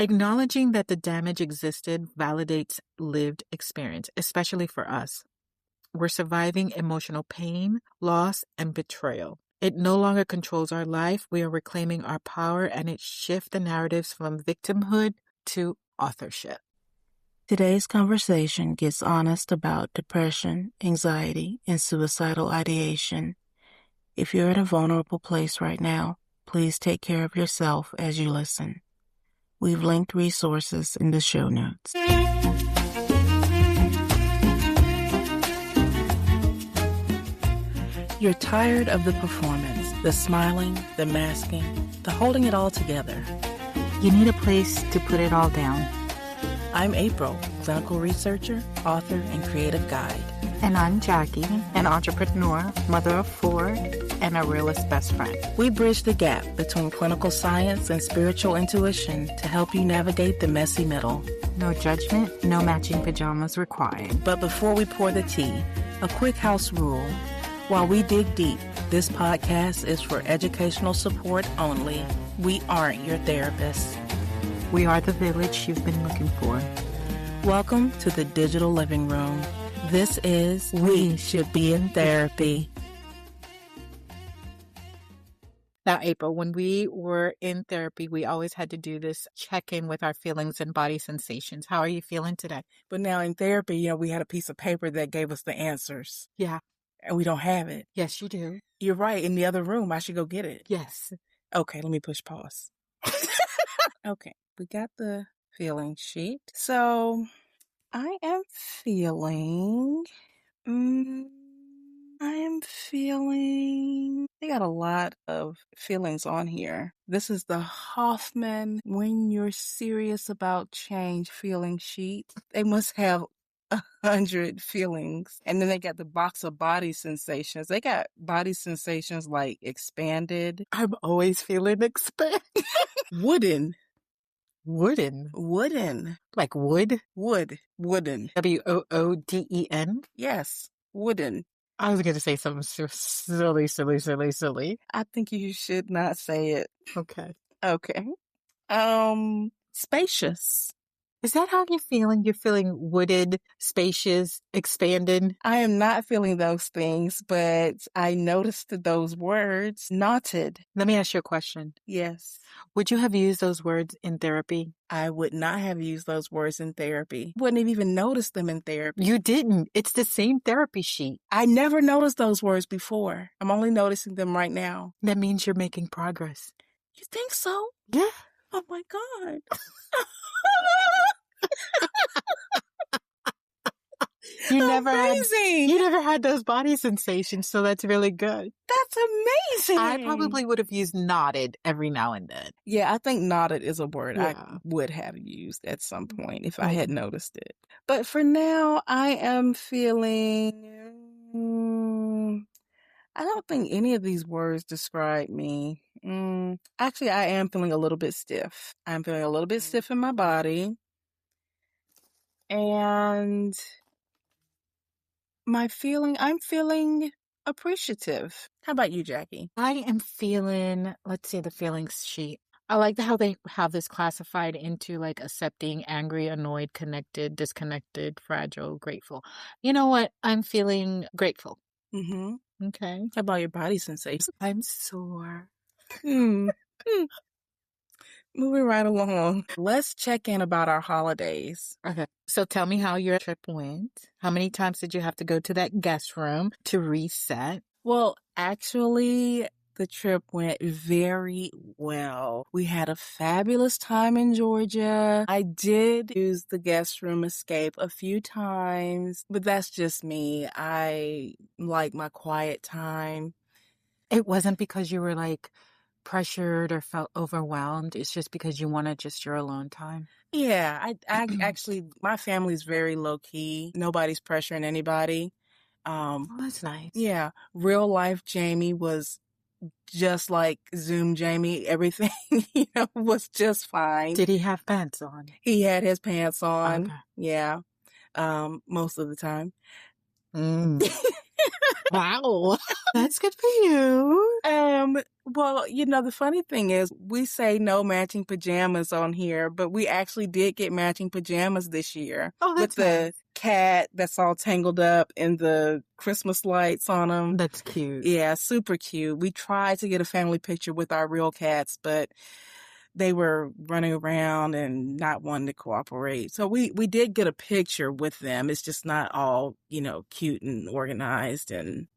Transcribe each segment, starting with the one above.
Acknowledging that the damage existed validates lived experience, especially for us. We're surviving emotional pain, loss, and betrayal. It no longer controls our life. We are reclaiming our power, and it shifts the narratives from victimhood to authorship. Today's conversation gets honest about depression, anxiety, and suicidal ideation. If you're in a vulnerable place right now, please take care of yourself as you listen. We've linked resources in the show notes. You're tired of the performance, the smiling, the masking, the holding it all together. You need a place to put it all down. I'm April, clinical researcher, author, and creative guide. And I'm Jackie, an entrepreneur, mother of 4, and a realist best friend. We bridge the gap between clinical science and spiritual intuition to help you navigate the messy middle. No judgment, no matching pajamas required. But before we pour the tea, a quick house rule. While we dig deep, this podcast is for educational support only. We aren't your therapists. We are the village you've been looking for. Welcome to the digital living room. This is We Should Be in Therapy. Now, April, when we were in therapy, we always had to do this check-in with our feelings and body sensations. How are you feeling today? But now in therapy, we had a piece of paper that gave us the answers. Yeah. And we don't have it. Yes, you do. You're right. In the other room, I should go get it. Yes. Okay, let me push pause. Okay, we got the feeling sheet. So I am feeling, they got a lot of feelings on here. This is the Hoffman When You're Serious About Change feeling sheet. They must have 100 feelings. And then they got the box of body sensations. They got body sensations like expanded. I'm always feeling expanded. Wooden. Like wood? Wooden. W-O-O-D-E-N? Yes, wooden. I was going to say something so silly. I think you should not say it. Okay. Spacious. Is that how you're feeling? You're feeling wooded, spacious, expanded? I am not feeling those things, but I noticed those words. Knotted. Let me ask you a question. Yes. Would you have used those words in therapy? I would not have used those words in therapy. Wouldn't have even noticed them in therapy. You didn't. It's the same therapy sheet. I never noticed those words before. I'm only noticing them right now. That means you're making progress. You think so? Yeah. Oh my God. You never had those body sensations, so that's really good. That's amazing. I probably would have used knotted every now and then. Yeah, I think knotted is a word Yeah. I would have used at some point if I had noticed it. But for now, I am feeling... I don't think any of these words describe me. Actually, I am feeling a little bit stiff. I'm feeling a little bit stiff in my body. And I'm feeling appreciative. How about you, Jackie? I am feeling, let's see the feelings sheet. I like how they have this classified into like accepting, angry, annoyed, connected, disconnected, fragile, grateful. You know what? I'm feeling grateful. Mm-hmm. Okay. How about your body sensation? I'm sore. Moving right along. Let's check in about our holidays. Okay. So tell me how your trip went. How many times did you have to go to that guest room to reset? Well, actually, the trip went very well. We had a fabulous time in Georgia. I did use the guest room escape a few times, but that's just me. I like my quiet time. It wasn't because you were like pressured or felt overwhelmed. It's just because you wanted just your alone time. Yeah, I actually, my family's very low key. Nobody's pressuring anybody. Oh, that's nice. Yeah, real life Jamie was just like Zoom Jamie. Everything, was just fine. Did he have pants on? He had his pants on. Okay. Yeah, most of the time. Wow. That's good for you. Well, the funny thing is we say no matching pajamas on here, but we actually did get matching pajamas this year. Oh, with that's the nice. cat that's all tangled up and the Christmas lights on them. That's cute. Yeah, super cute. We tried to get a family picture with our real cats, but they were running around and not wanting to cooperate. So we did get a picture with them. It's just not all, cute and organized and,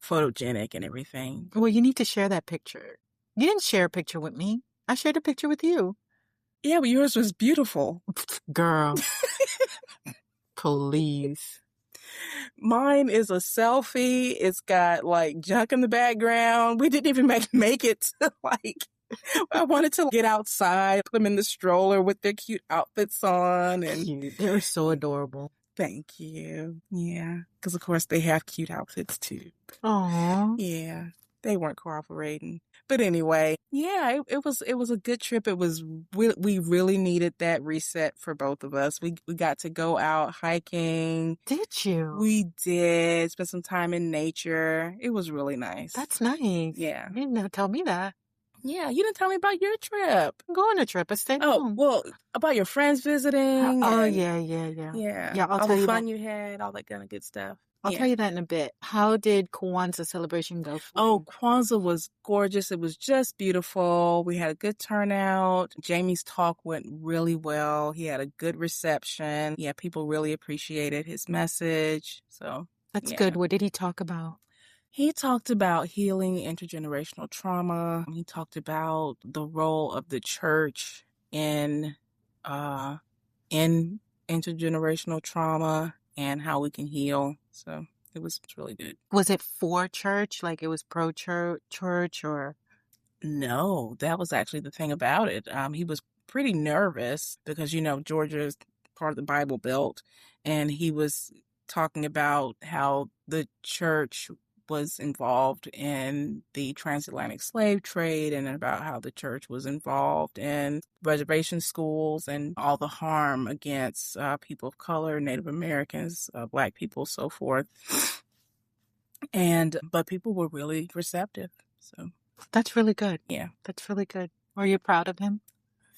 photogenic and everything. Well, you need to share that picture. You didn't share a picture with me. I shared a picture with you. Yeah, but yours was beautiful. Girl, please. Mine is a selfie. It's got like junk in the background. We didn't even make it to I wanted to get outside, put them in the stroller with their cute outfits on. And Cute. They're so adorable. Thank you. Yeah, because of course they have cute outfits too. Aww. Yeah, they weren't cooperating. But anyway, yeah, it was a good trip. We really needed that reset for both of us. We got to go out hiking. Did you? We did spend some time in nature. It was really nice. That's nice. Yeah. You didn't tell me that. Yeah, you didn't tell me about your trip. I'm going on a trip. I stayed Oh, home. well, about your friends visiting. Oh, and, yeah. Yeah, I'll all tell the you fun that. you had, all that kind of good stuff. I'll tell you that in a bit. How did Kwanzaa celebration go for Oh, you? Kwanzaa was gorgeous. It was just beautiful. We had a good turnout. Jamie's talk went really well. He had a good reception. Yeah, people really appreciated his message. So That's yeah. good. What did he talk about? He talked about healing intergenerational trauma. He talked about the role of the church in intergenerational trauma and how we can heal. So it was really good. Was it for church? Like it was pro-church or? No, that was actually the thing about it. He was pretty nervous because, Georgia's part of the Bible Belt, and he was talking about how the church was involved in the transatlantic slave trade and about how the church was involved in reservation schools and all the harm against people of color, Native Americans, Black people, so forth. But people were really receptive. So That's really good. yeah. That's really good. Were you proud of him?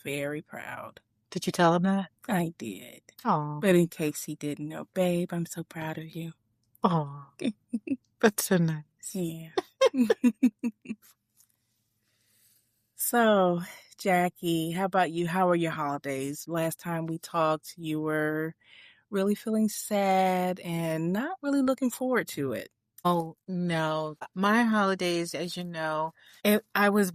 Very proud. Did you tell him that? I did. Oh. But in case he didn't know, babe, I'm so proud of you. Oh. That's so nice. Yeah. So, Jackie, how about you? How are your holidays? Last time we talked, you were really feeling sad and not really looking forward to it. Oh, no. My holidays, as you know, I was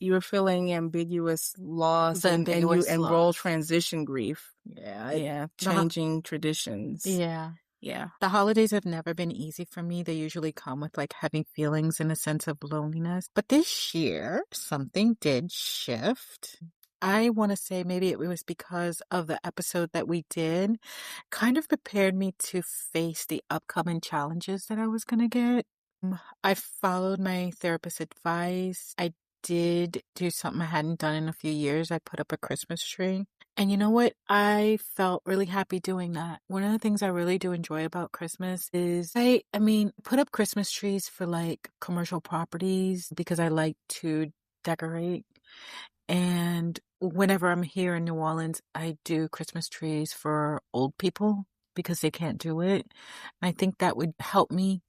You were feeling ambiguous loss The and you ambiguous enrolled loss. transition grief. Yeah. Yeah, changing traditions. Yeah. Yeah. The holidays have never been easy for me. They usually come with like heavy feelings and a sense of loneliness. But this year, something did shift. I want to say maybe it was because of the episode that we did, kind of prepared me to face the upcoming challenges that I was going to get. I followed my therapist's advice. I did do something I hadn't done in a few years. I put up a Christmas tree. And you know what? I felt really happy doing that. One of the things I really do enjoy about Christmas is put up Christmas trees for like commercial properties because I like to decorate. And whenever I'm here in New Orleans, I do Christmas trees for old people because they can't do it. I think that would help me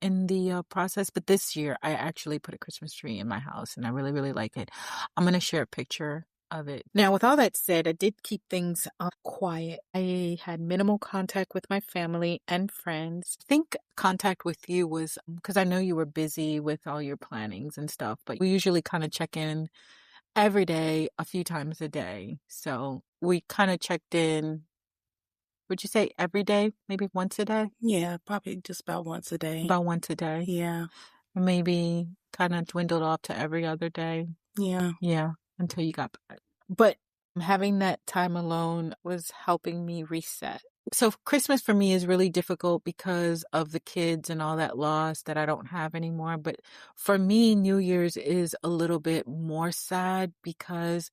in the process. But this year, I actually put a Christmas tree in my house and I really, really like it. I'm going to share a picture of it. Now, with all that said, I did keep things quiet. I had minimal contact with my family and friends. I think contact with you was because I know you were busy with all your plannings and stuff, but we usually kind of check in every day, a few times a day. So we kind of checked in. Would you say every day? Maybe once a day? Yeah, probably just about once a day. About once a day? Yeah. Maybe kind of dwindled off to every other day. Yeah. Yeah, until you got back. But having that time alone was helping me reset. So Christmas for me is really difficult because of the kids and all that loss that I don't have anymore. But for me, New Year's is a little bit more sad because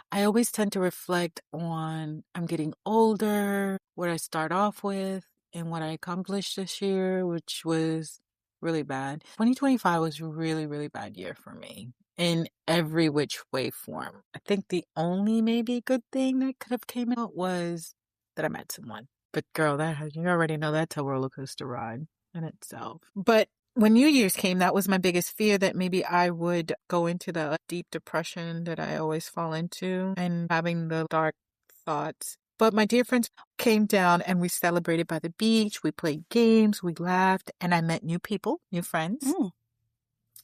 I always tend to reflect on I'm getting older, what I start off with, in what I accomplished this year, which was really bad. 2025 was a really, really bad year for me in every which way form. I think the only maybe good thing that could have came out was that I met someone. But girl, you already know that's a roller coaster ride in itself. But when New Year's came, that was my biggest fear, that maybe I would go into the deep depression that I always fall into and having the dark thoughts. But my dear friends came down and we celebrated by the beach. We played games, we laughed, and I met new people, new friends. Mm.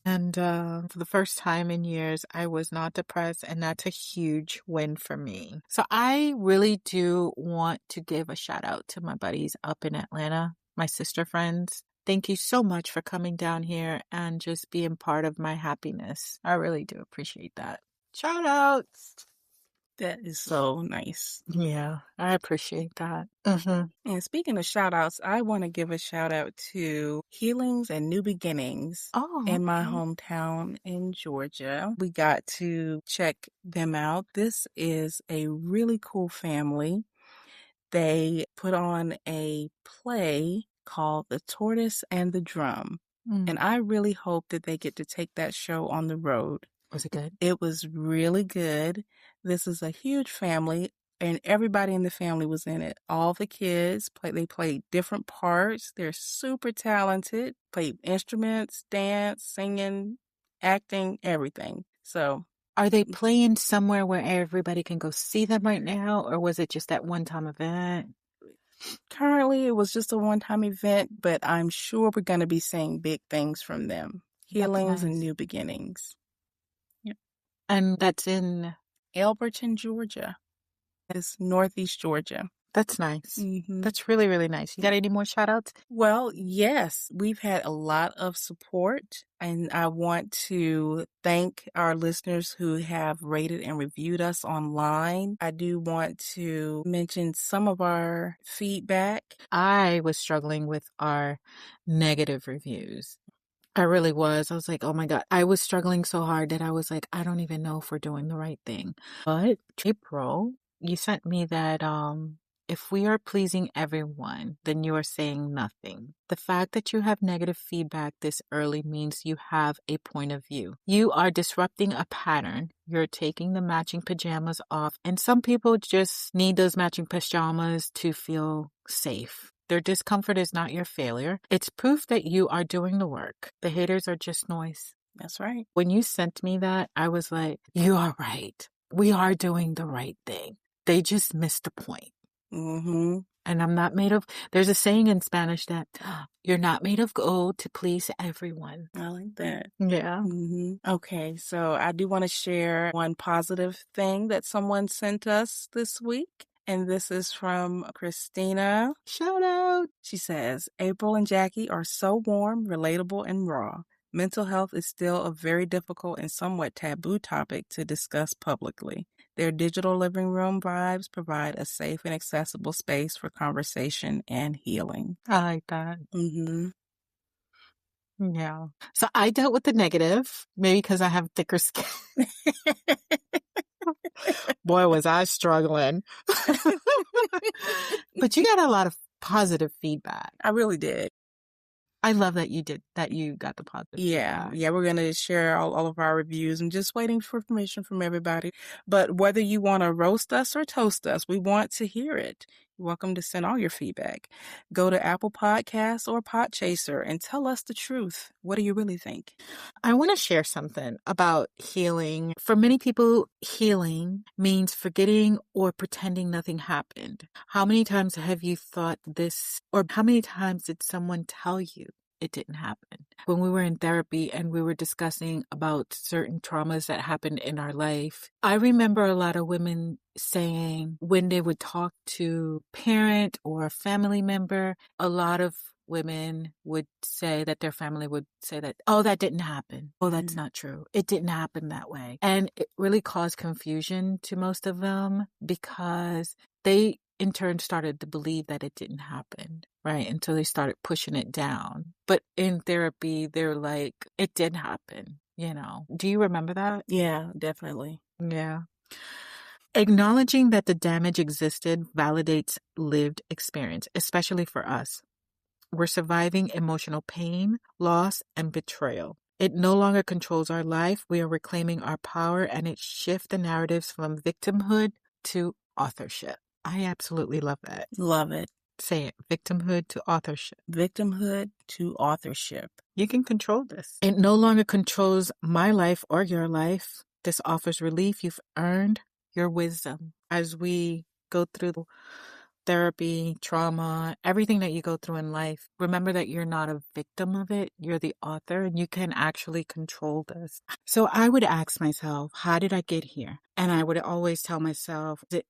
And for the first time in years, I was not depressed, and that's a huge win for me. So I really do want to give a shout out to my buddies up in Atlanta, my sister friends. Thank you so much for coming down here and just being part of my happiness. I really do appreciate that. Shout outs. That is so nice. Yeah, I appreciate that. Mm-hmm. And speaking of shout outs, I want to give a shout out to Healings and New Beginnings in my hometown in Georgia. We got to check them out. This is a really cool family. They put on a play called The Tortoise and the Drum. And I really hope that they get to take that show on the road. Was it good? It was really good. This is a huge family, and everybody in the family was in it. All the kids they played different parts. They're super talented, played instruments, dance, singing, acting, everything. So, are they playing somewhere where everybody can go see them right now, or was it just that one-time event? Currently, it was just a one-time event, but I'm sure we're going to be seeing big things from them. Healings and New Beginnings. Yep. And that's in Elberton, Georgia. It's Northeast Georgia. That's nice. Mm-hmm. That's really, really nice. You got any more shout outs? Well, yes, we've had a lot of support, and I want to thank our listeners who have rated and reviewed us online. I do want to mention some of our feedback. I was struggling with our negative reviews. I really was. I was like, oh my God. I was struggling so hard that I was like, I don't even know if we're doing the right thing. But April, you sent me that if we are pleasing everyone, then you are saying nothing. The fact that you have negative feedback this early means you have a point of view. You are disrupting a pattern. You're taking the matching pajamas off, and some people just need those matching pajamas to feel safe. Their discomfort is not your failure. It's proof that you are doing the work. The haters are just noise. That's right. When you sent me that, I was like, you are right. We are doing the right thing. They just missed the point. Mm-hmm. And I'm not made of, there's a saying in Spanish that you're not made of gold to please everyone. I like that. Yeah. Mm-hmm. Okay, so I do want to share one positive thing that someone sent us this week. And this is from Christina. Shout out. She says, April and Jacque are so warm, relatable, and raw. Mental health is still a very difficult and somewhat taboo topic to discuss publicly. Their digital living room vibes provide a safe and accessible space for conversation and healing. I like that. Mm-hmm. Yeah. So I dealt with the negative, maybe because I have thicker skin. Boy, was I struggling. But you got a lot of positive feedback. I really did. I love that you got the positive feedback. Yeah, we're going to share all of our reviews. I'm just waiting for permission from everybody. But whether you want to roast us or toast us, we want to hear it. You're welcome to send all your feedback. Go to Apple Podcasts or Podchaser and tell us the truth. What do you really think? I want to share something about healing. For many people, healing means forgetting or pretending nothing happened. How many times have you thought this, or how many times did someone tell you it didn't happen? When we were in therapy and we were discussing about certain traumas that happened in our life, I remember a lot of women saying when they would talk to a parent or a family member, a lot of women would say that their family would say that, oh, that didn't happen. Oh, that's not true. It didn't happen that way. And it really caused confusion to most of them because they in turn started to believe that it didn't happen, right? Until they started pushing it down. But in therapy, they're like, it did happen, you know. Do you remember that? Yeah, definitely. Yeah. Acknowledging that the damage existed validates lived experience, especially for us. We're surviving emotional pain, loss, and betrayal. It no longer controls our life. We are reclaiming our power, and it shifts the narratives from victimhood to authorship. I absolutely love that. Love it. Say it. Victimhood to authorship. Victimhood to authorship. You can control this. It no longer controls my life or your life. This offers relief. You've earned your wisdom. As we go through therapy, trauma, everything that you go through in life, remember that you're not a victim of it. You're the author, and you can actually control this. So I would ask myself, how did I get here? And I would always tell myself, is it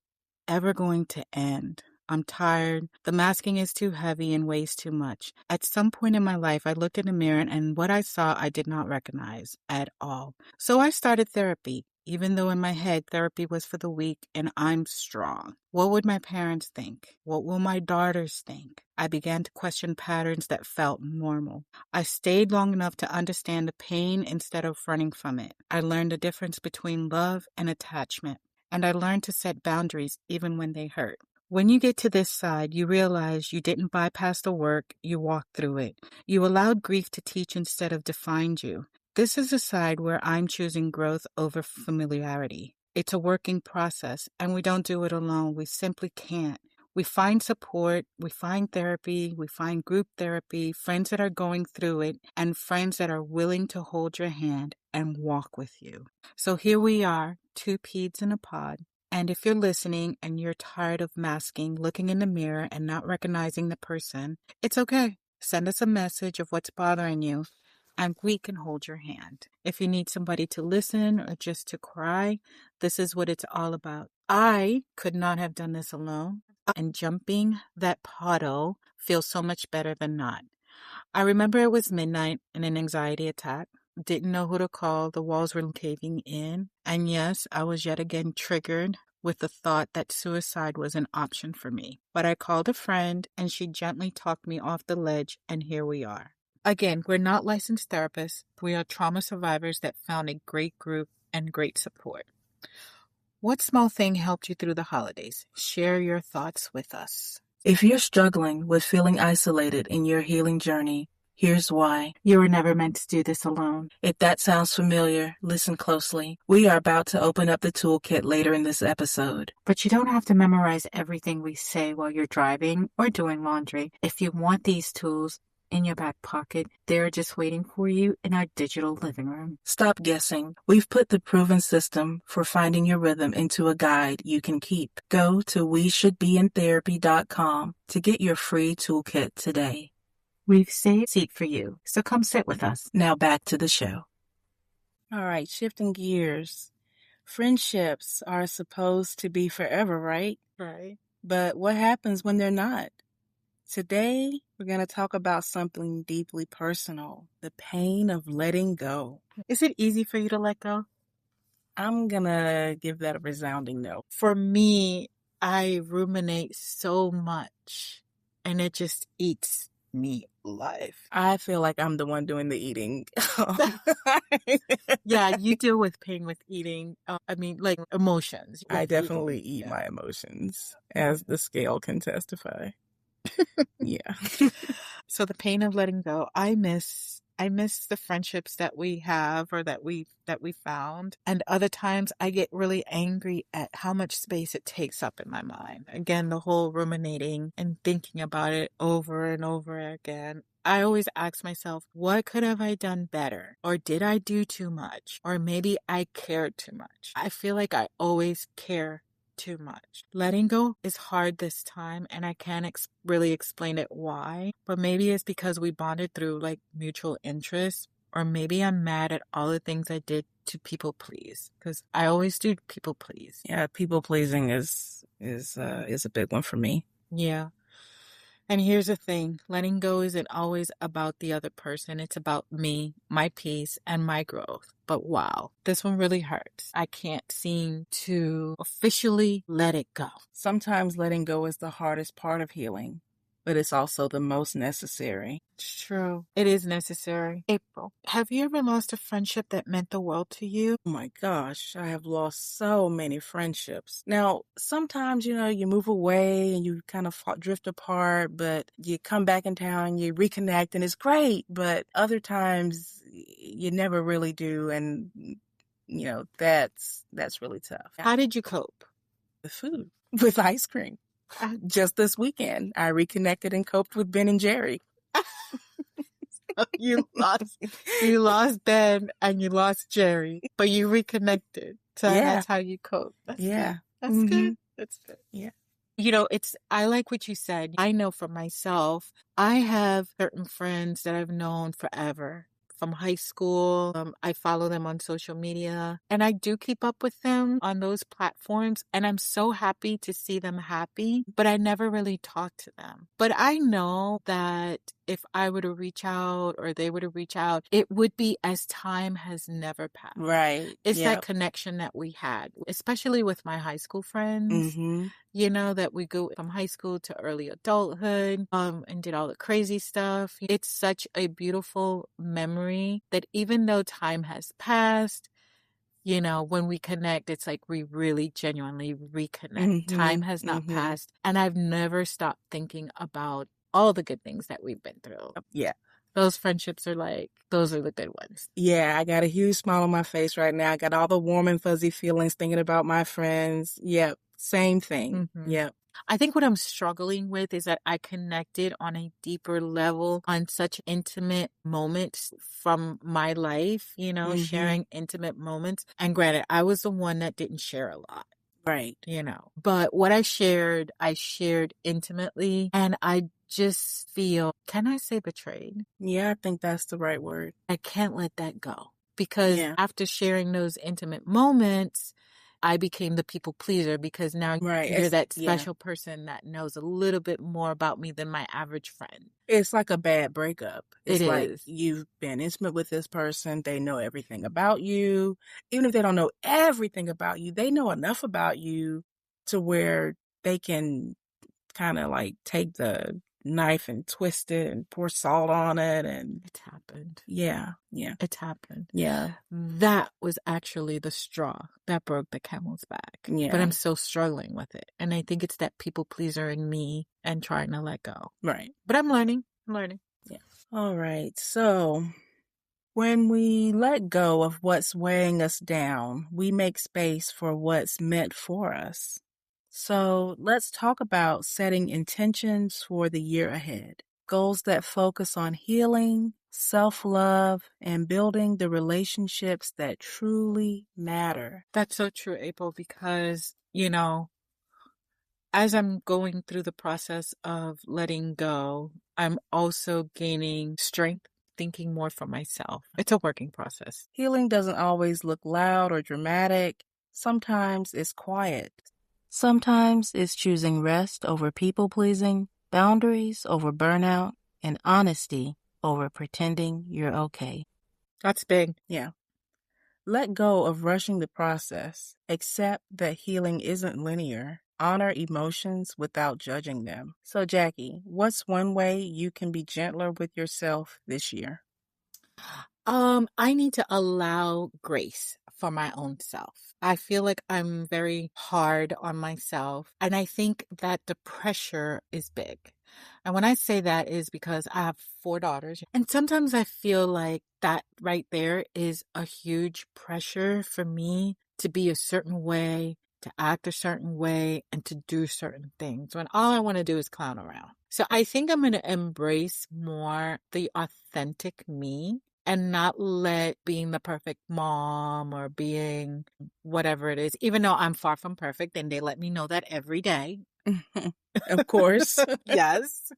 ever going to end? I'm tired. The masking is too heavy and weighs too much. At some point in my life, I looked in the mirror, and what I saw, I did not recognize at all. So I started therapy, even though in my head, therapy was for the weak and I'm strong. What would my parents think? What will my daughters think? I began to question patterns that felt normal. I stayed long enough to understand the pain instead of running from it. I learned the difference between love and attachment, and I learned to set boundaries even when they hurt. When you get to this side, you realize you didn't bypass the work, you walked through it. You allowed grief to teach instead of define you. This is a side where I'm choosing growth over familiarity. It's a working process, and we don't do it alone. We simply can't. We find support, we find therapy, we find group therapy, friends that are going through it, and friends that are willing to hold your hand and walk with you. So here we are, two peds in a pod. And if you're listening and you're tired of masking, looking in the mirror, and not recognizing the person, it's okay. Send us a message of what's bothering you, and we can hold your hand. If you need somebody to listen or just to cry, this is what it's all about. I could not have done this alone, and jumping that puddle feels so much better than not. I remember it was midnight and an anxiety attack. Didn't know who to call. The walls were caving in. And yes, I was yet again triggered with the thought that suicide was an option for me. But I called a friend, and she gently talked me off the ledge, and here we are. Again, we're not licensed therapists. We are trauma survivors that found a great group and great support. What small thing helped you through the holidays? Share your thoughts with us. If you're struggling with feeling isolated in your healing journey, here's why. You were never meant to do this alone. If that sounds familiar, listen closely. We are about to open up the toolkit later in this episode. But you don't have to memorize everything we say while you're driving or doing laundry. If you want these tools in your back pocket, they're just waiting for you in our digital living room. Stop guessing. We've put the proven system for finding your rhythm into a guide you can keep. Go to weshouldbeinTherapy.com to get your free toolkit today. We've saved a seat for you, so come sit with us. Now back to the show. All right, shifting gears. Friendships are supposed to be forever, right? Right. But what happens when they're not? Today, we're going to talk about something deeply personal, the pain of letting go. Is it easy for you to let go? I'm going to give that a resounding no. For me, I ruminate so much, and it just eats me alive. I feel like I'm the one doing the eating. Yeah, you deal with pain with eating. Like emotions. I definitely eat my emotions, as the scale can testify. Yeah. So the pain of letting go, I miss the friendships that we have or that we found. And other times I get really angry at how much space it takes up in my mind. Again, the whole ruminating and thinking about it over and over again. I always ask myself, what could have I done better? Or did I do too much? Or maybe I cared too much. I feel like I always care too much. Letting go is hard this time, and I can't really explain it why, but maybe it's because we bonded through like mutual interests, or maybe I'm mad at all the things I did to people please, because I always do people please. Yeah, people pleasing is a big one for me. Yeah. And here's the thing, letting go isn't always about the other person. It's about me, my peace, and my growth. But wow, this one really hurts. I can't seem to officially let it go. Sometimes letting go is the hardest part of healing. but it's also the most necessary. It's true. It is necessary. April, have you ever lost a friendship that meant the world to you? Oh my gosh, I have lost so many friendships. Now, sometimes, you move away and you kind of drift apart, but you come back in town, you reconnect, and it's great. But other times, you never really do. And, that's really tough. How did you cope? With food, with ice cream. Just this weekend, I reconnected and coped with Ben and Jerry. You lost Ben and you lost Jerry, but you reconnected. So that's how you cope. That's good. That's good. That's good. Yeah. I like what you said. I know for myself, I have certain friends that I've known forever. From high school. I follow them on social media and I do keep up with them on those platforms. And I'm so happy to see them happy, but I never really talk to them. But I know that if I were to reach out or they were to reach out, it would be as time has never passed. Right. It's that connection that we had, especially with my high school friends. Mm-hmm. That we go from high school to early adulthood, and did all the crazy stuff. It's such a beautiful memory that even though time has passed, when we connect, it's like we really genuinely reconnect. Mm-hmm. Time has not passed. And I've never stopped thinking about all the good things that we've been through. Yeah. Those friendships those are the good ones. Yeah, I got a huge smile on my face right now. I got all the warm and fuzzy feelings thinking about my friends. Yep. Same thing. Mm-hmm. Yep. I think what I'm struggling with is that I connected on a deeper level on such intimate moments from my life, sharing intimate moments. And granted, I was the one that didn't share a lot. Right. But what I shared intimately. And I just feel, can I say betrayed? Yeah, I think that's the right word. I can't let that go. Because after sharing those intimate moments, I became the people pleaser because now you're that special person that knows a little bit more about me than my average friend. It's like a bad breakup. It's like is. You've been intimate with this person. They know everything about you. Even if they don't know everything about you, they know enough about you to where they can kind of like take the knife and twist it and pour salt on it. And it happened. Yeah. It happened. Yeah. That was actually the straw that broke the camel's back. Yeah. But I'm still struggling with it. And I think it's that people pleaser in me and trying to let go. Right. But I'm learning. Yeah. All right. So when we let go of what's weighing us down, we make space for what's meant for us. So let's talk about setting intentions for the year ahead. Goals that focus on healing, self-love, and building the relationships that truly matter. That's so true, April, because, as I'm going through the process of letting go, I'm also gaining strength, thinking more for myself. It's a working process. Healing doesn't always look loud or dramatic. Sometimes it's quiet. Sometimes it's choosing rest over people-pleasing, boundaries over burnout, and honesty over pretending you're okay. That's big. Yeah. Let go of rushing the process. Accept that healing isn't linear. Honor emotions without judging them. So, Jackie, what's one way you can be gentler with yourself this year? I need to allow grace for my own self. I feel like I'm very hard on myself, and I think that the pressure is big. And when I say that is because I have 4 daughters, and sometimes I feel like that right there is a huge pressure for me to be a certain way, to act a certain way, and to do certain things when all I want to do is clown around. So I think I'm going to embrace more the authentic me and not let being the perfect mom or being whatever it is, even though I'm far from perfect and they let me know that every day. Of course. Yes.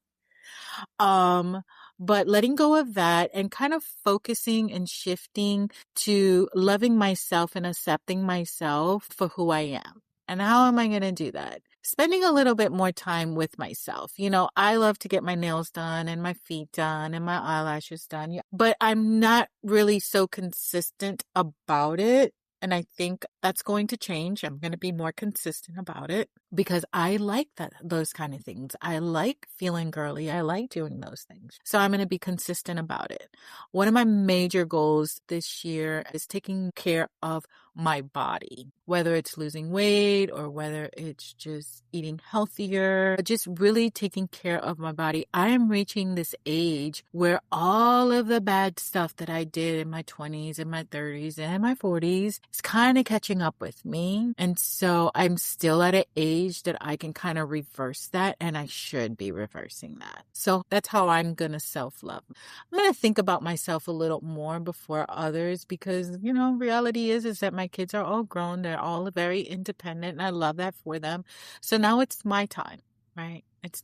But letting go of that and kind of focusing and shifting to loving myself and accepting myself for who I am. And how am I going to do that? Spending a little bit more time with myself. I love to get my nails done and my feet done and my eyelashes done, but I'm not really so consistent about it. And I think That's going to change. I'm going to be more consistent about it because I like those kind of things. I like feeling girly. I like doing those things. So I'm going to be consistent about it. One of my major goals this year is taking care of my body, whether it's losing weight or whether it's just eating healthier, just really taking care of my body. I am reaching this age where all of the bad stuff that I did in my 20s and my 30s and my 40s is kind of catching up with me. And so I'm still at an age that I can kind of reverse that, and I should be reversing that. So that's how I'm going to self-love. I'm going to think about myself a little more before others because, reality is that my kids are all grown. They're all very independent, and I love that for them. So now it's my time, right? It's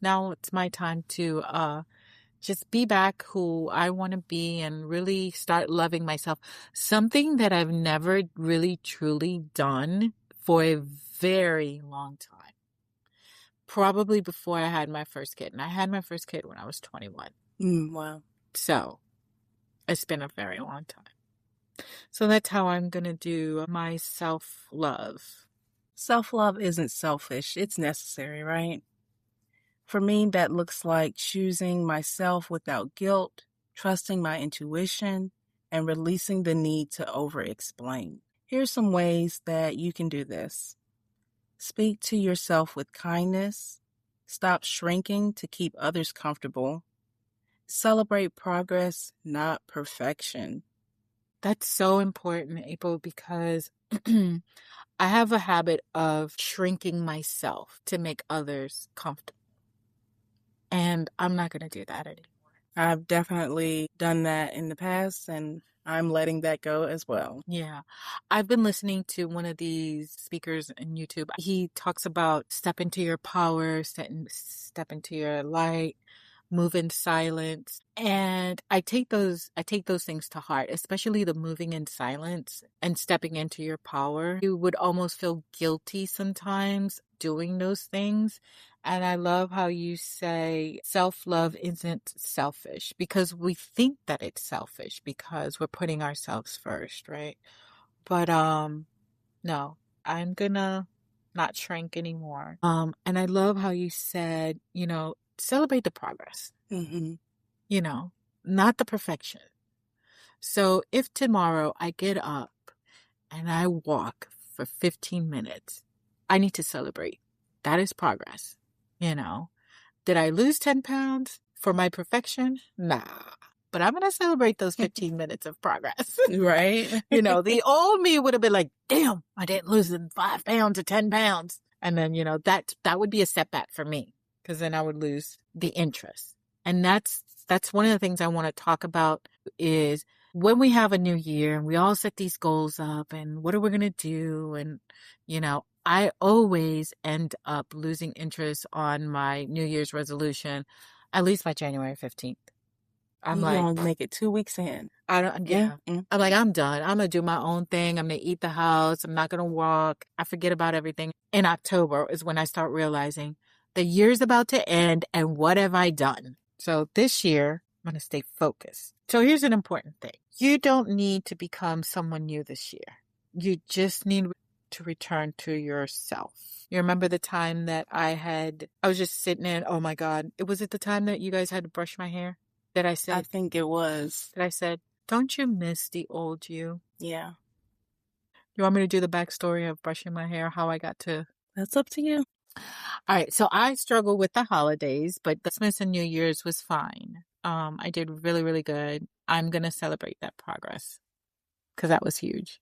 my time to just be back who I want to be and really start loving myself. Something that I've never really truly done for a very long time. Probably before I had my first kid. And I had my first kid when I was 21. Wow. So it's been a very long time. So that's how I'm going to do my self-love. Self-love isn't selfish. It's necessary, right? For me, that looks like choosing myself without guilt, trusting my intuition, and releasing the need to over-explain. Here's some ways that you can do this. Speak to yourself with kindness. Stop shrinking to keep others comfortable. Celebrate progress, not perfection. That's so important, April, because I have a habit of shrinking myself to make others comfortable. And I'm not going to do that anymore. I've definitely done that in the past, and I'm letting that go as well. Yeah. I've been listening to one of these speakers on YouTube. He talks about step into your power, step into your light, move in silence. And I take those things to heart, especially the moving in silence and stepping into your power. You would almost feel guilty sometimes doing those things. And I love how you say self-love isn't selfish, because we think that it's selfish because we're putting ourselves first, right? But no, I'm gonna not shrink anymore. And I love how you said, celebrate the progress, Mm-hmm. not the perfection. So if tomorrow I get up and I walk for 15 minutes, I need to celebrate. That is progress. Did I lose 10 pounds for my perfection? Nah. But I'm going to celebrate those 15 minutes of progress. Right? The old me would have been like, damn, I didn't lose 5 pounds or 10 pounds. And then, that would be a setback for me, because then I would lose the interest. And that's one of the things I want to talk about is when we have a new year and we all set these goals up and what are we going to do? And, I always end up losing interest on my New Year's resolution, at least by January 15th. I'm You like, gonna make it 2 weeks in. I don't, yeah. Mm-hmm. I'm like, I'm done. I'm going to do my own thing. I'm going to eat the house. I'm not going to walk. I forget about everything. In October is when I start realizing the year's about to end and what have I done? So this year, I'm going to stay focused. So here's an important thing. You don't need to become someone new this year. You just need to return to yourself. You remember the time that I was just sitting in, oh my God, was it the time that you guys had to brush my hair? That I said, I think it was. that I said, don't you miss the old you? Yeah. You want me to do the backstory of brushing my hair, how I got to? That's up to you. All right. So I struggle with the holidays, but Christmas and New Year's was fine. I did really, really good. I'm going to celebrate that progress because that was huge.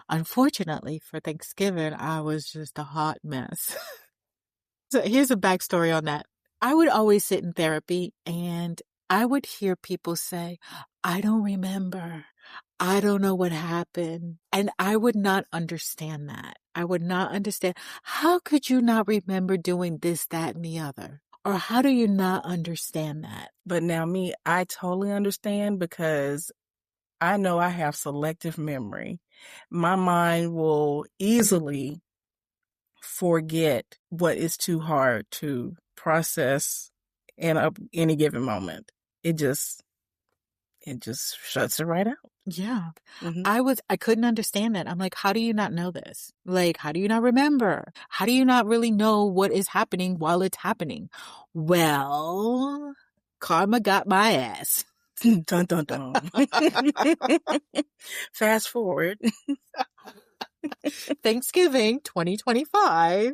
Unfortunately, for Thanksgiving, I was just a hot mess. So here's a backstory on that. I would always sit in therapy and I would hear people say, I don't remember. I don't know what happened. And I would not understand that. I would not understand. How could you not remember doing this, that, and the other? Or how do you not understand that? But now me, I totally understand because I know I have selective memory. My mind will easily forget what is too hard to process in any given moment. It just shuts it right out. Yeah. Mhm. I couldn't understand that. I'm like, how do you not know this? Like, how do you not remember? How do you not really know what is happening while it's happening? Well, karma got my ass. Dun, dun, dun. Fast forward. Thanksgiving 2025.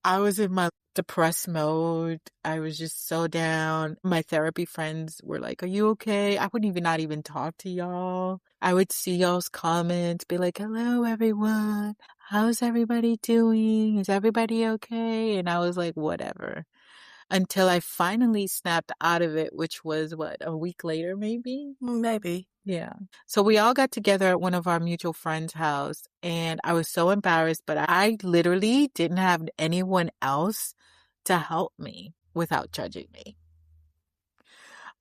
I was in my depressed mode. I was just so down. My therapy friends were like, are you okay? I wouldn't even not even talk to y'all. I would see y'all's comments, be like, hello, everyone. How's everybody doing? Is everybody okay? And I was like, whatever. Until I finally snapped out of it, which was what, a week later, maybe? Maybe. Yeah. So we all got together at one of our mutual friends' house, and I was so embarrassed, but I literally didn't have anyone else to help me without judging me.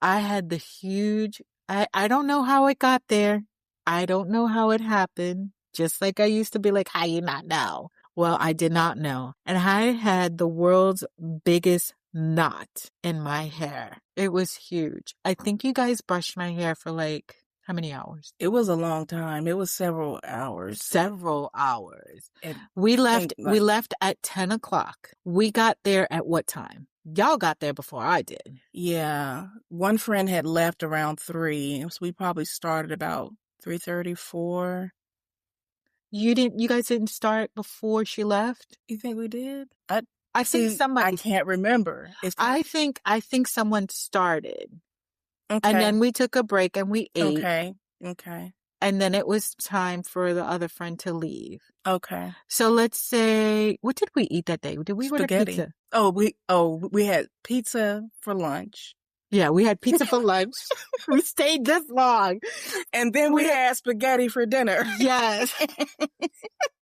I had the huge, I don't know how it got there. I don't know how it happened. Just like I used to be like, how you not know? Well, I did not know. And I had the world's biggest knot in my hair. It was huge. I think you guys brushed my hair for like, how many hours? It was a long time. It was several hours. Several hours. And We think left like, at 10 o'clock. We got there at what time? Y'all got there before I did. yeah, one friend had left around 3, so we probably started about 3:30, 4. You guys didn't start before she left? You think we did? I think See, I somebody, can't remember. It's I think someone started. And okay. then we took a break and we ate. Okay. And then it was time for the other friend to leave. Okay. So let's say, what did we eat that day? Did we order Spaghetti. pizza? We had pizza for lunch. Yeah, we had pizza for lunch. We stayed this long. And then we had spaghetti for dinner. Yes.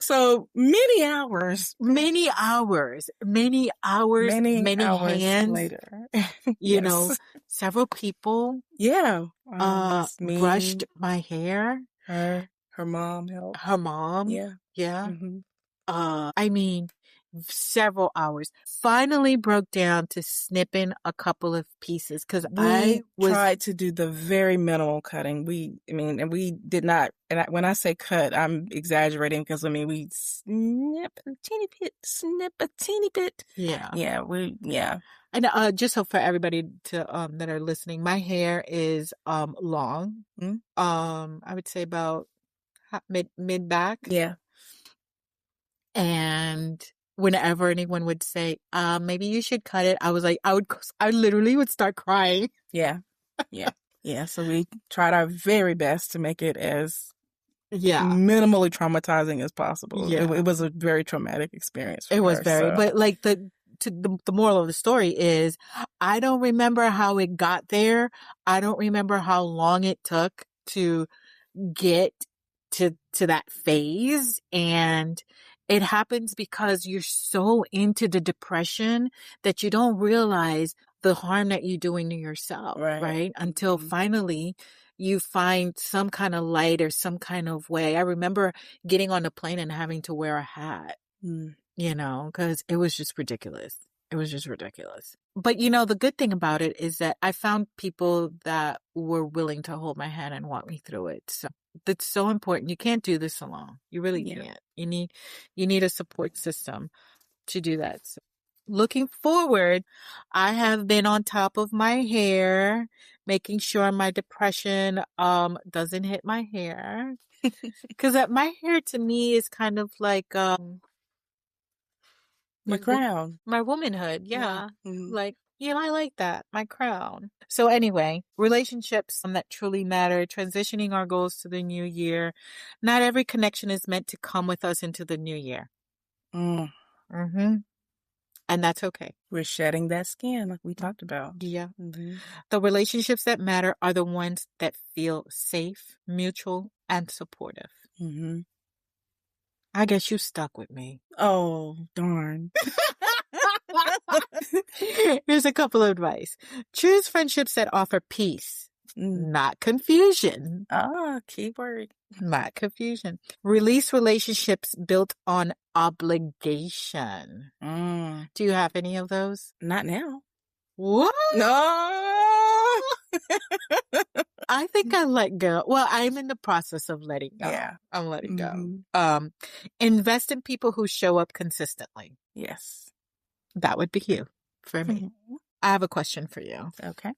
So many hours. Many hours, many Hours hands, later. you know, several people Yeah. brushed my hair. Her mom helped. Her mom. Yeah. Yeah. Mhm. I mean, several hours. Finally broke down to snipping a couple of pieces because I was tried to do the very minimal cutting. And we did not. And when I say cut, I'm exaggerating because we snip a teeny bit. Yeah. Yeah. And just so for everybody to that are listening, my hair is long. Mm. I would say about mid back. Yeah. And whenever anyone would say, maybe you should cut it, I was like, I literally would start crying. Yeah. So we tried our very best to make it as minimally traumatizing as possible. Yeah. It was a very traumatic experience for It was her, very, so. but like the moral of the story is, I don't remember how it got there. I don't remember how long it took to get to that phase. And it happens because you're so into the depression that you don't realize the harm that you're doing to yourself, right? Until finally you find some kind of light or some kind of way. I remember getting on the plane and having to wear a hat, because it was just ridiculous. It was just ridiculous. But, the good thing about it is that I found people that were willing to hold my hand and walk me through it. So that's so important. You can't do this alone. You really can't. You need a support system to do that. So looking forward, I have been on top of my hair, making sure my depression doesn't hit my hair. Because my hair to me is kind of like Your crown. my womanhood. Yeah. Mhm. Like, I like that. My crown. So anyway, relationships that truly matter, transitioning our goals to the new year. Not every connection is meant to come with us into the new year. Mm-hmm. And that's okay. We're shedding that skin like we talked about. Yeah. Mm-hmm. The relationships that matter are the ones that feel safe, mutual, and supportive. Mm-hmm. I guess you stuck with me. Oh, darn. Here's a couple of advice. Choose friendships that offer peace, not confusion. Keyword. Not confusion. Release relationships built on obligation. Do you have any of those? Not now. What? No. I think I let go. Well, I'm in the process of letting go. Yeah. I'm letting Mhm. go. Invest in people who show up consistently. Yes. That would be you for me. Mhm. I have a question for you. Okay.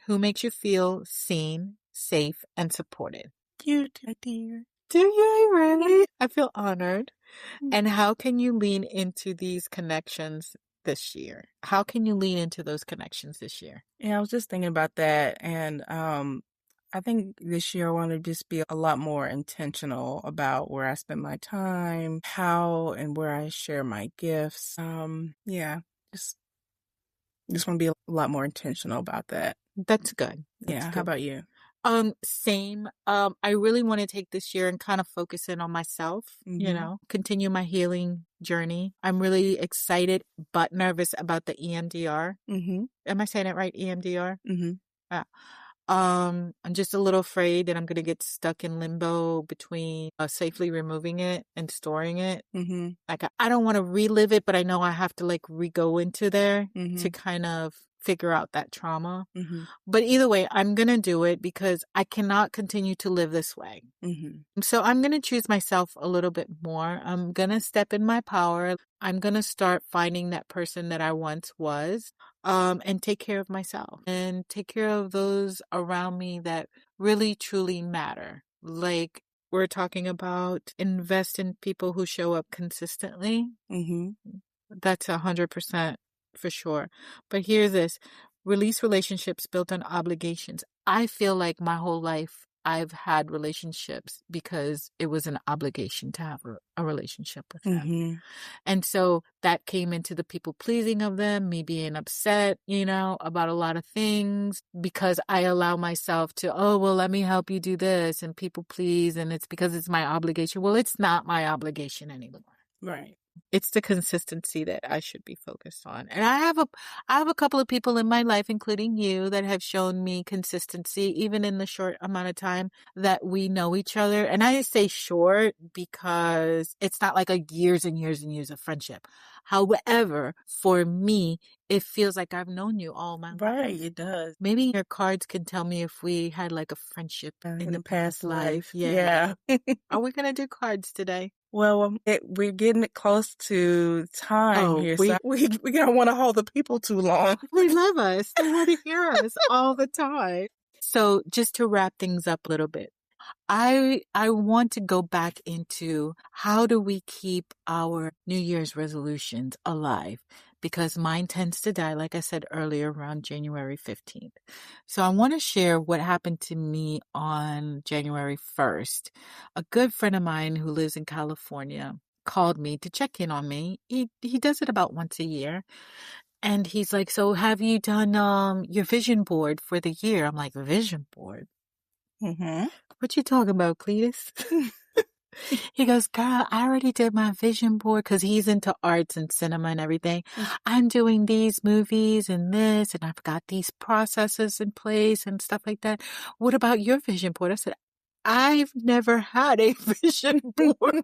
Who makes you feel seen, safe, and supported? You, dear. Do you really? I feel honored. Mm. And how can you lean into these connections this year? How can you lean into those connections this year? Yeah, I was just thinking about that, and I think this year I want to just be a lot more intentional about where I spend my time, how and where I share my gifts. Yeah, just want to be a lot more intentional about that. That's good. That's Yeah, how good. about you? Same. I really want to take this year and kind of focus in on myself, Mhm. continue my healing journey. I'm really excited but nervous about the EMDR. Mhm. Am I saying it right? EMDR? Mhm. Yeah. I'm just a little afraid that I'm going to get stuck in limbo between safely removing it and storing it. Mhm. Like, I don't want to relive it, but I know I have to like re-go into there to Mhm. kind of figure out that trauma. Mhm. But either way, I'm going to do it because I cannot continue to live this way. Mhm. So I'm going to choose myself a little bit more. I'm going to step in my power. I'm going to start finding that person that I once was, and take care of myself and take care of those around me that really truly matter. Like we're talking about invest in people who show up consistently. Mhm. That's 100% for sure. But hear this, release relationships built on obligations. I feel like my whole life I've had relationships because it was an obligation to have a relationship with them. Mhm. And so that came into the people pleasing of them, me being upset, about a lot of things because I allow myself to, oh, well, let me help you do this and people please. And it's because it's my obligation. Well, it's not my obligation anymore. Right. It's the consistency that I should be focused on. And I have a couple of people in my life, including you, that have shown me consistency, even in the short amount of time that we know each other. And I say short because it's not like a years and years and years of friendship. However, for me, it feels like I've known you all my Right, life. it does. Maybe your cards can tell me if we had like a friendship in the past life. Yeah. Are we going to do cards today? Well, we're getting close to time Oh, here, so we don't want to hold the people too long. They love us. They want to hear us all the time. So just to wrap things up a little bit, I want to go back into how do we keep our New Year's resolutions alive? Because mine tends to die, like I said earlier, around January 15th. So I want to share what happened to me on January 1st. A good friend of mine who lives in California called me to check in on me. He does it about once a year. And he's like, so have you done your vision board for the year? I'm like, vision board? Mm-hmm. What you talking about, Cletus? He goes, girl, I already did my vision board because he's into arts and cinema and everything. I'm doing these movies and this, and I've got these processes in place and stuff like that. What about your vision board? I said, I've never had a vision board.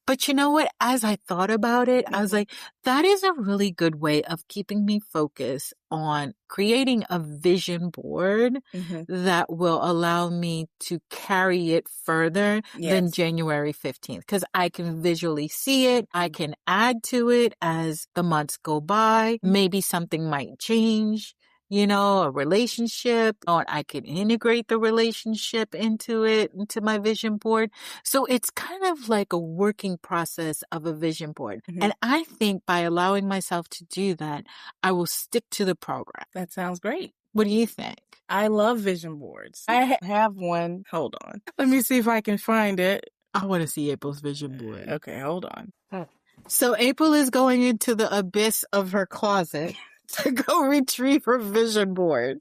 But you know what? As I thought about it, I was like, that is a really good way of keeping me focused on creating a vision board that will allow me to carry it further than January 15th. Because I can visually see it. I can add to it as the months go by. Maybe something might change. A relationship, or I could integrate the relationship into my vision board. So it's kind of like a working process of a vision board. And I think by allowing myself to do that, I will stick to the program. That sounds great. What do you think? I love vision boards. I have one. Hold on. Let me see if I can find it. I want to see April's vision board. Okay, hold on. So April is going into the abyss of her closet to go retrieve her vision board.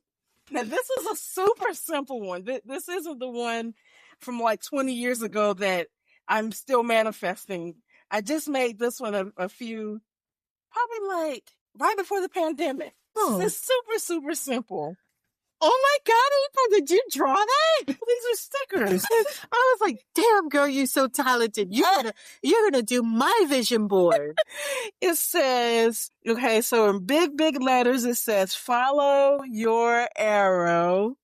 Now, this is a super simple one. This isn't the one from like 20 years ago that I'm still manifesting. I just made this one a few, probably like right before the pandemic. Oh. It's super, super simple. Oh my God, April, did you draw that? These are stickers. I was like, damn, girl, you're so talented. You're gonna do my vision board. It says, okay, so in big, big letters, it says, follow your arrow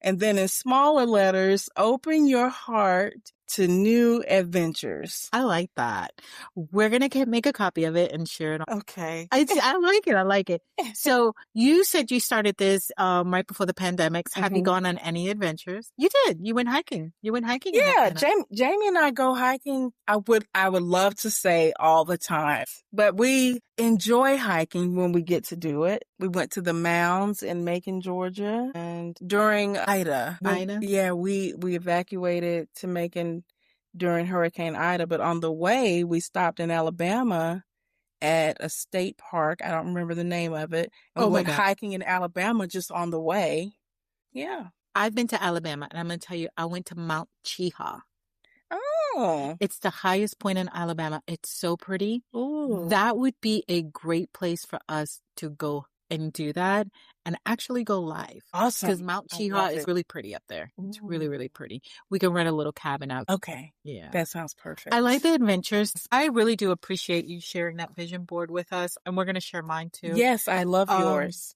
And then in smaller letters, open your heart to new adventures. I like that. We're going to make a copy of it and share it. Okay. I like it. I like it. So you said you started this right before the pandemic. Have you gone on any adventures? You did. You went hiking. Yeah, Jamie and I go hiking. I would love to say all the time, but we enjoy hiking when we get to do it. We went to the mounds in Macon, Georgia, and during Ida. Yeah, we evacuated to Macon during Hurricane Ida, but on the way we stopped in Alabama at a state park. I don't remember the name of it. And we went hiking in Alabama just on the way. Yeah. I've been to Alabama, and I'm going to tell you, I went to Mount Cheaha. Oh. It's the highest point in Alabama. It's so pretty. Ooh. That would be a great place for us to go and do that and actually go live. Awesome. Because Mount Cheaha is really pretty up there. Ooh. It's really, really pretty. We can rent a little cabin out. Okay. Yeah. That sounds perfect. I like the adventures. I really do appreciate you sharing that vision board with us. And we're going to share mine too. Yes, I love yours.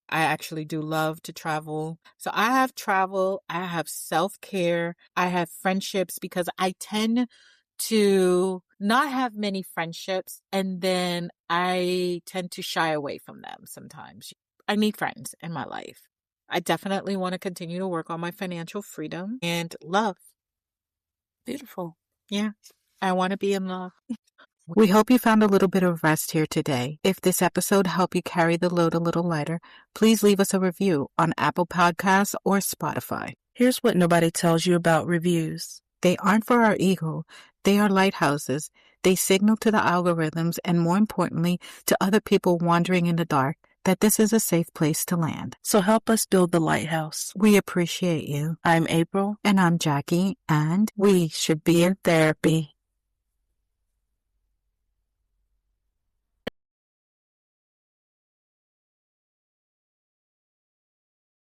I actually do love to travel. So I have travel, I have self-care, I have friendships, because I tend to not have many friendships, and then I tend to shy away from them sometimes. I need friends in my life. I definitely want to continue to work on my financial freedom and love. Beautiful. Yeah. I want to be in love. We hope you found a little bit of rest here today. If this episode helped you carry the load a little lighter, please leave us a review on Apple Podcasts or Spotify. Here's what nobody tells you about reviews. They aren't for our ego. They are lighthouses. They signal to the algorithms and, more importantly, to other people wandering in the dark that this is a safe place to land. So help us build the lighthouse. We appreciate you. I'm April. And I'm Jackie. And we should be in therapy.